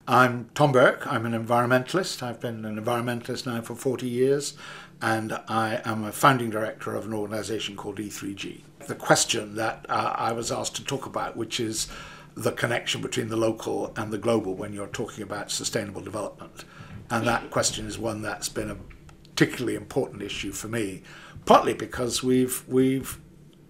I'm Tom Burke. I'm an environmentalist. I've been an environmentalist now for 40 years, and I am a founding director of an organisation called E3G. The question that I was asked to talk about, which is the connection between the local and the global when you're talking about sustainable development. And that question is one that's been a particularly important issue for me, partly because we've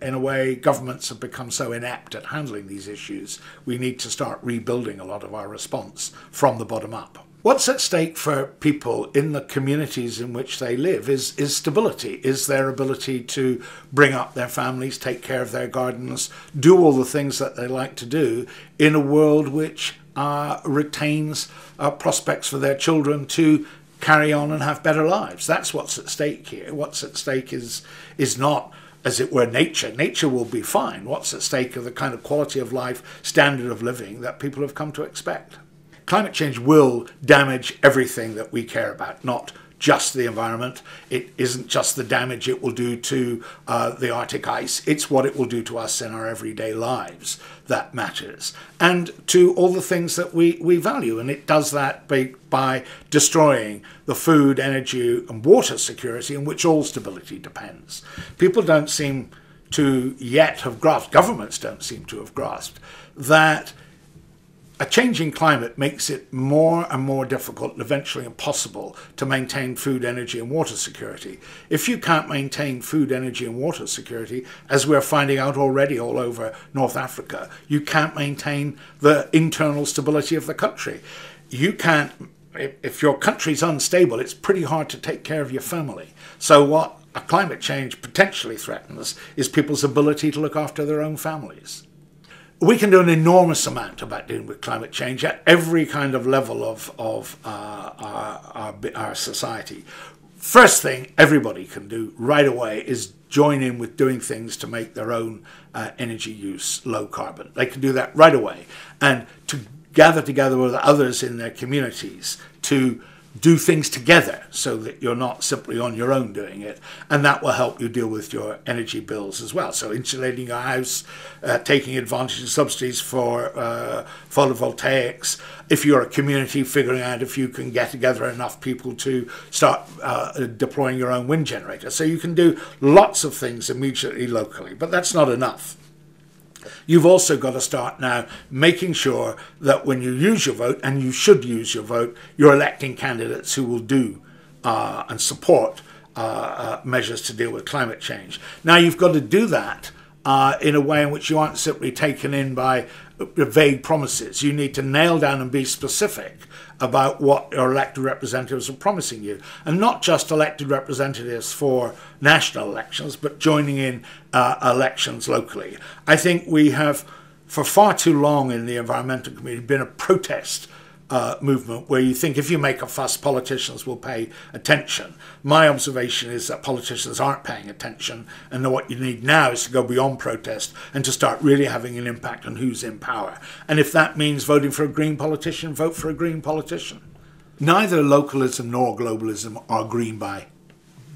in a way, governments have become so inept at handling these issues, we need to start rebuilding a lot of our response from the bottom up. What's at stake for people in the communities in which they live is stability, is their ability to bring up their families, take care of their gardens, do all the things that they like to do in a world which retains prospects for their children to carry on and have better lives. That's what's at stake here. What's at stake is not, as it were, nature. Nature will be fine. What's at stake are the kind of quality of life, standard of living that people have come to expect. Climate change will damage everything that we care about, not just the environment. It isn't just the damage it will do to the Arctic ice. It's what it will do to us in our everyday lives that matters, and to all the things that we value. And it does that by destroying the food, energy and water security in which all stability depends. People don't seem to yet have grasped, governments don't seem to have grasped, that a changing climate makes it more and more difficult and eventually impossible to maintain food, energy and water security. If you can't maintain food, energy and water security, as we're finding out already all over North Africa, you can't maintain the internal stability of the country. You can't, if your country's unstable, it's pretty hard to take care of your family. So what a climate change potentially threatens is people's ability to look after their own families. We can do an enormous amount about dealing with climate change at every kind of level of our society. First thing everybody can do right away is join in with doing things to make their own energy use low carbon. They can do that right away, and to gather together with others in their communities to do things together so that you're not simply on your own doing it, and that will help you deal with your energy bills as well. So insulating your house, taking advantage of subsidies for photovoltaics. If you're a community, figuring out if you can get together enough people to start deploying your own wind generator. So you can do lots of things immediately locally, but that's not enough. You've also got to start now making sure that when you use your vote, and you should use your vote, you're electing candidates who will do and support measures to deal with climate change. Now you've got to do that in a way in which you aren't simply taken in by vague promises. You need to nail down and be specific about what your elected representatives are promising you, and not just elected representatives for national elections, but joining in elections locally. I think we have, for far too long in the environmental community, been a protest movement where you think if you make a fuss, politicians will pay attention. My observation is that politicians aren't paying attention, and what you need now is to go beyond protest and to start really having an impact on who's in power. And if that means voting for a green politician, vote for a green politician. Neither localism nor globalism are green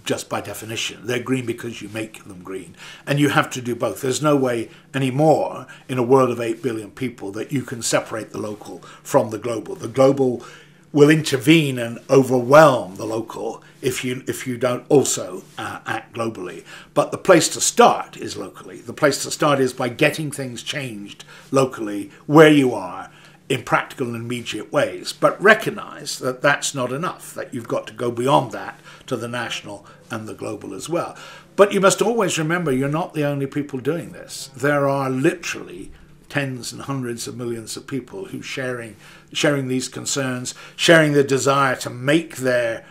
just by definition. They're green because you make them green. And you have to do both. There's no way anymore in a world of 8 billion people that you can separate the local from the global. The global will intervene and overwhelm the local if you don't also act globally. But the place to start is locally. The place to start is by getting things changed locally where you are, in practical and immediate ways, but recognise that that's not enough, that you've got to go beyond that to the national and the global as well. But you must always remember you're not the only people doing this. There are literally tens and hundreds of millions of people who sharing these concerns, sharing the desire to make their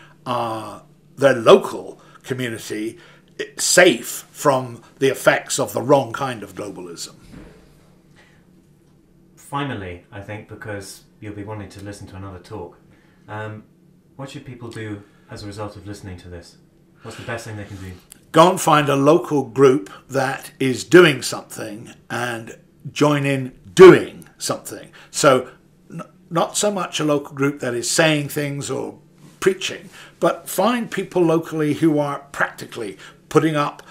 local community safe from the effects of the wrong kind of globalism. Finally, I think, because you'll be wanting to listen to another talk, what should people do as a result of listening to this? What's the best thing they can do? Go and find a local group that is doing something and join in doing something. So not so much a local group that is saying things or preaching, but find people locally who are practically putting up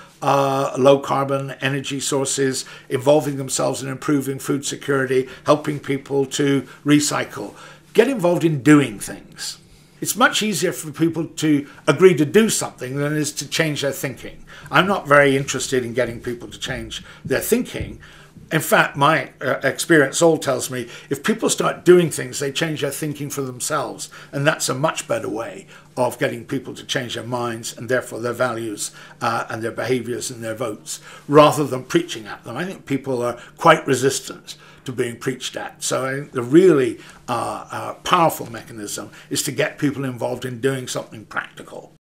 low carbon energy sources, involving themselves in improving food security, helping people to recycle. get involved in doing things. It's much easier for people to agree to do something than it is to change their thinking. I'm not very interested in getting people to change their thinking. In fact, my experience all tells me if people start doing things, they change their thinking for themselves. And that's a much better way of getting people to change their minds and therefore their values and their behaviours and their votes, rather than preaching at them. I think people are quite resistant to being preached at. So I think the really powerful mechanism is to get people involved in doing something practical.